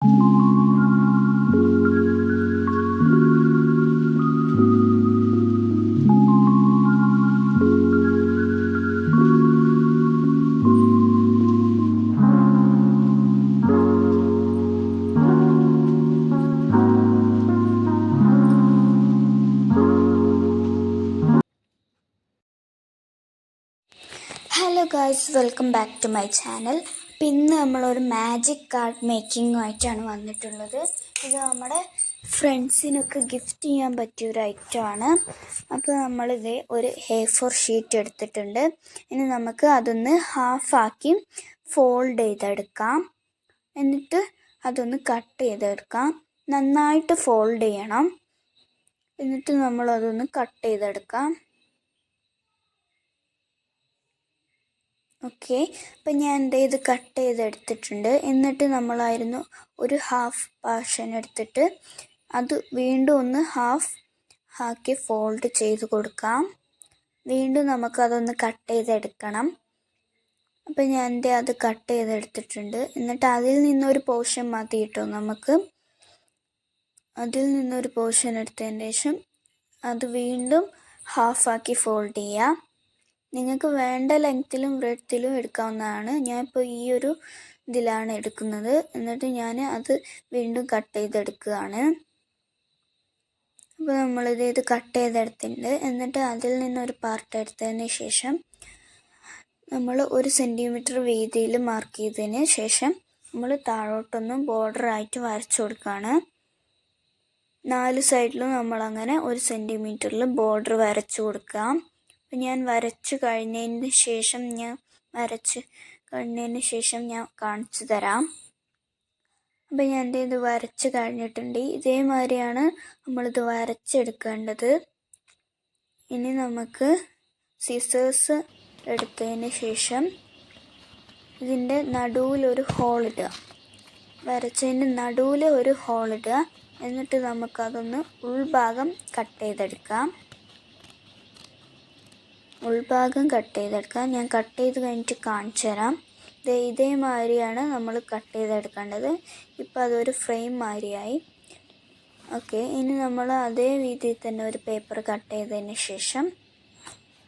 Hello guys, welcome back to my channel. അപ്പം ഇന്ന് നമ്മളൊരു മാജിക് കാർഡ് മേക്കിങ്ങുമായിട്ടാണ് വന്നിട്ടുള്ളത്. ഇത് നമ്മുടെ ഫ്രണ്ട്സിനൊക്കെ ഗിഫ്റ്റ് ചെയ്യാൻ പറ്റിയൊരു ഐറ്റമാണ്. അപ്പോൾ നമ്മളിത് ഒരു A4 ഷീറ്റ് എടുത്തിട്ടുണ്ട്. ഇനി നമുക്ക് അതൊന്ന് ഹാഫാക്കി ഫോൾഡ് ചെയ്തെടുക്കാം. എന്നിട്ട് അതൊന്ന് കട്ട് ചെയ്തെടുക്കാം. നന്നായിട്ട് ഫോൾഡ് ചെയ്യണം. എന്നിട്ട് നമ്മളതൊന്ന് കട്ട് ചെയ്തെടുക്കാം. ഓക്കെ, അപ്പം ഞാൻ ഇത് കട്ട് ചെയ്തെടുത്തിട്ടുണ്ട്. എന്നിട്ട് നമ്മളായിരുന്നു ഒരു ഹാഫ് പോർഷൻ എടുത്തിട്ട് അത് വീണ്ടും ഒന്ന് ഹാഫ് ആക്കി ഫോൾഡ് ചെയ്ത് കൊടുക്കാം. വീണ്ടും നമുക്കതൊന്ന് കട്ട് ചെയ്തെടുക്കണം. അപ്പം ഞാൻ അത് കട്ട് ചെയ്തെടുത്തിട്ടുണ്ട്. എന്നിട്ട് അതിൽ നിന്നൊരു പോർഷൻ മതി കേട്ടോ നമുക്ക്. അതിൽ നിന്നൊരു പോർഷൻ എടുത്തതിന് ശേഷം അത് വീണ്ടും ഹാഫാക്കി ഫോൾഡ് ചെയ്യാം. നിങ്ങൾക്ക് വേണ്ട ലെങ്ത്തിലും ബ്രെഡ്ത്തിലും എടുക്കാവുന്നതാണ്. ഞാൻ ഇപ്പോൾ ഈ ഒരു ഇതിലാണ് എടുക്കുന്നത്. എന്നിട്ട് ഞാൻ അത് വീണ്ടും കട്ട് ചെയ്തെടുക്കുകയാണ്. അപ്പോൾ നമ്മളിത് കട്ട് ചെയ്തെടുത്തിട്ടുണ്ട്. എന്നിട്ട് അതിൽ നിന്നൊരു പാർട്ട് എടുത്തതിന് ശേഷം നമ്മൾ 1 സെൻറ്റിമീറ്റർ വീതിയിൽ മാർക്ക് ചെയ്തതിന് ശേഷം നമ്മൾ താഴോട്ടൊന്നും ബോർഡറായിട്ട് വരച്ചു കൊടുക്കുകയാണ്. 4 സൈഡിലും നമ്മളങ്ങനെ 1 സെൻറ്റിമീറ്ററിൽ ബോർഡർ വരച്ചു കൊടുക്കാം. അപ്പം ഞാൻ വരച്ചു കഴിഞ്ഞതിന് ശേഷം ഞാൻ കാണിച്ചു തരാം. അപ്പം ഞാൻ ഇത് വരച്ച് കഴിഞ്ഞിട്ടുണ്ട്. ഇതേമാതിരിയാണ് നമ്മളിത് വരച്ചെടുക്കേണ്ടത്. ഇനി നമുക്ക് സിസേഴ്സ് എടുത്തതിന് ശേഷം ഇതിൻ്റെ നടുവിലൊരു ഹോളിടുക. വരച്ചതിൻ്റെ നടുവിൽ ഒരു ഹോളിടുക. എന്നിട്ട് നമുക്കതൊന്ന് ഉൾഭാഗം കട്ട് ചെയ്തെടുക്കാം. ഞാൻ കട്ട് ചെയ്ത് കഴിഞ്ഞിട്ട് കാണിച്ചു തരാം. ഇതേമാതിരിയാണ് നമ്മൾ കട്ട് ചെയ്തെടുക്കേണ്ടത്. ഇപ്പോൾ അതൊരു ഫ്രെയിം മാതിരിയായി. ഓക്കെ, ഇനി നമ്മൾ അതേ രീതിയിൽ തന്നെ ഒരു പേപ്പർ കട്ട് ചെയ്തതിന് ശേഷം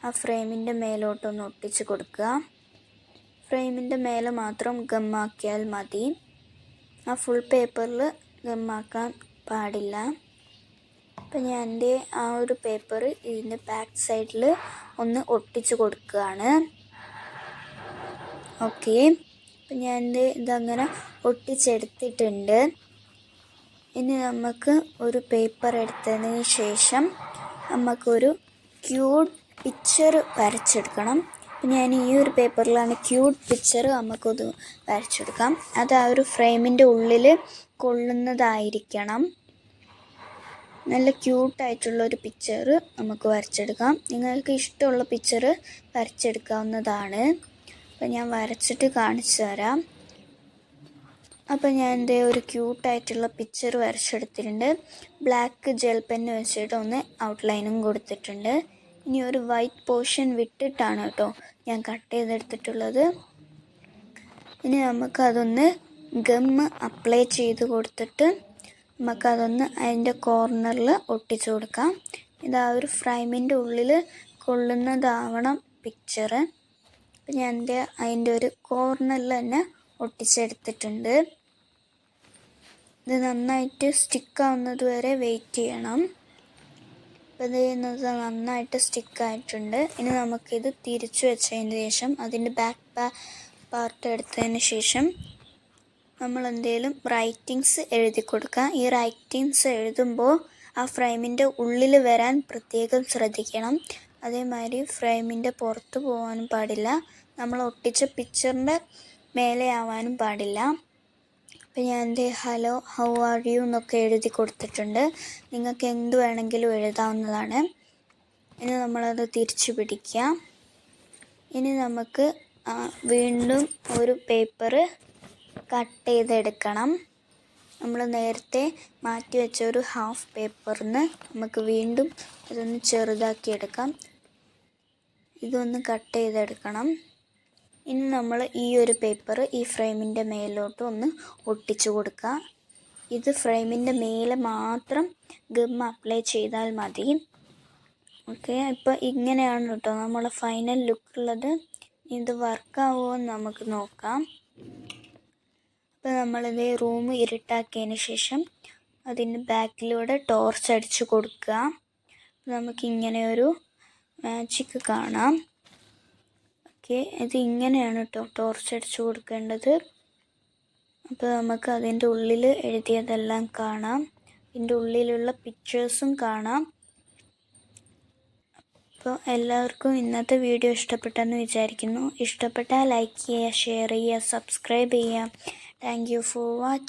ആ ഫ്രെയിമിൻ്റെ മേലോട്ടൊന്ന് ഒട്ടിച്ച് കൊടുക്കുക. ഫ്രെയിമിൻ്റെ മേലെ മാത്രം ഗമ്മാക്കിയാൽ മതി. ആ ഫുൾ പേപ്പറിൽ ഗമ്മാക്കാൻ പാടില്ല. അപ്പം ഞാൻ എൻ്റെ ആ ഒരു പേപ്പർ ഇതിൻ്റെ ബാക്ക് സൈഡിൽ ഒന്ന് ഒട്ടിച്ച് കൊടുക്കുകയാണ്. ഓക്കെ, അപ്പം ഞാൻ ഇതങ്ങനെ ഒട്ടിച്ചെടുത്തിട്ടുണ്ട്. ഇനി നമുക്ക് ഒരു പേപ്പർ എടുത്തതിന് ശേഷം നമുക്കൊരു ക്യൂട്ട് പിക്ചർ വരച്ചെടുക്കണം. അപ്പം ഞാൻ ഈ ഒരു പേപ്പറിലാണ് ക്യൂട്ട് പിക്ചർ നമുക്കൊന്ന് വരച്ചെടുക്കാം. അത് ആ ഒരു ഫ്രെയിമിൻ്റെ ഉള്ളിൽ കൊള്ളുന്നതായിരിക്കണം. നല്ല ക്യൂട്ടായിട്ടുള്ളൊരു പിക്ചർ നമുക്ക് വരച്ചെടുക്കാം. നിങ്ങൾക്ക് ഇഷ്ടമുള്ള പിക്ചർ വരച്ചെടുക്കാവുന്നതാണ്. അപ്പം ഞാൻ വരച്ചിട്ട് കാണിച്ചു തരാം. അപ്പം ഞാൻ ഒരു ക്യൂട്ടായിട്ടുള്ള പിക്ചർ വരച്ചെടുത്തിട്ടുണ്ട്. ബ്ലാക്ക് ജെൽ പെന്ന് വെച്ചിട്ട് ഒന്ന് ഔട്ട്ലൈനും കൊടുത്തിട്ടുണ്ട്. ഇനി ഒരു വൈറ്റ് പോർഷൻ വിട്ടിട്ടാണ് കേട്ടോ ഞാൻ കട്ട് ചെയ്തെടുത്തിട്ടുള്ളത്. ഇനി നമുക്കതൊന്ന് ഗം അപ്ലൈ ചെയ്ത് കൊടുത്തിട്ട് നമുക്കതൊന്ന് അതിൻ്റെ കോർണറിൽ ഒട്ടിച്ചു കൊടുക്കാം. ഇതാ ഒരു ഫ്രെയിമിൻ്റെ ഉള്ളിൽ കൊള്ളുന്നതാവണം പിക്ചർ. അപ്പം ഞാൻ അതിൻ്റെ ഒരു കോർണറിൽ തന്നെ ഒട്ടിച്ചെടുത്തിട്ടുണ്ട്. ഇത് നന്നായിട്ട് സ്റ്റിക്കാവുന്നത് വരെ വെയിറ്റ് ചെയ്യണം. അപ്പോൾ ഇത് നന്നായിട്ട് സ്റ്റിക്കായിട്ടുണ്ട്. ഇനി നമുക്കിത് തിരിച്ചു വെച്ചതിന് ശേഷം അതിൻ്റെ ബാക്ക് പാർട്ട് എടുത്തതിന് ശേഷം നമ്മൾ എന്തെങ്കിലും റൈറ്റിങ്സ് എഴുതി കൊടുക്കുക. ഈ റൈറ്റിങ്സ് എഴുതുമ്പോൾ ആ ഫ്രെയിമിൻ്റെ ഉള്ളിൽ വരാൻ പ്രത്യേകം ശ്രദ്ധിക്കണം. അതേമാതിരി ഫ്രെയിമിൻ്റെ പുറത്ത് പോകാനും പാടില്ല. നമ്മൾ ഒട്ടിച്ച പിക്ചറിൻ്റെ മേലെ ആവാനും പാടില്ല. അപ്പം ഞാൻ ഹലോ, ഹൗ ആർ യു എന്നൊക്കെ എഴുതി കൊടുത്തിട്ടുണ്ട്. നിങ്ങൾക്ക് എന്ത് വേണമെങ്കിലും എഴുതാവുന്നതാണ്. ഇനി നമ്മളത് തിരിച്ചു പിടിക്കുക. ഇനി നമുക്ക് വീണ്ടും ഒരു പേപ്പർ കട്ട് ചെയ്തെടുക്കണം. നമ്മൾ നേരത്തെ മാറ്റി വെച്ച ഒരു ഹാഫ് പേപ്പറിന് നമുക്ക് വീണ്ടും ഇതൊന്ന് ചെറുതാക്കി എടുക്കാം. ഇതൊന്ന് കട്ട് ചെയ്തെടുക്കണം. ഇനി നമ്മൾ ഈ ഒരു പേപ്പർ ഈ ഫ്രെയിമിൻ്റെ മേലോട്ട് ഒന്ന് ഒട്ടിച്ചു കൊടുക്കുക. ഇത് ഫ്രെയിമിൻ്റെ മേലെ മാത്രം ഗം അപ്ലൈ ചെയ്താൽ മതി. ഓക്കെ, ഇപ്പോൾ ഇങ്ങനെയാണ് കേട്ടോ നമ്മളെ ഫൈനൽ ലുക്കുള്ളത്. ഇത് വർക്കാവുമോ എന്ന് നമുക്ക് നോക്കാം. അപ്പോൾ നമ്മളിത് റൂം ഇരുട്ടാക്കിയതിന് ശേഷം അതിൻ്റെ ബാക്കിലൂടെ ടോർച്ച് അടിച്ച് കൊടുക്കുക. നമുക്കിങ്ങനെ ഒരു മാജിക്ക് കാണാം. ഓക്കെ, ഇത് ഇങ്ങനെയാണ് കേട്ടോ ടോർച്ച് അടിച്ച് കൊടുക്കേണ്ടത്. അപ്പോൾ നമുക്ക് അതിൻ്റെ ഉള്ളിൽ എഴുതിയതെല്ലാം കാണാം, ഇതിൻ്റെ ഉള്ളിലുള്ള പിക്ചേഴ്സും കാണാം. അപ്പോൾ എല്ലാവർക്കും ഇന്നത്തെ വീഡിയോ ഇഷ്ടപ്പെട്ടെന്ന് വിചാരിക്കുന്നു. ഇഷ്ടപ്പെട്ടാൽ ലൈക്ക് ചെയ്യുക, ഷെയർ ചെയ്യുക, സബ്സ്ക്രൈബ് ചെയ്യുക. Thank you for watching.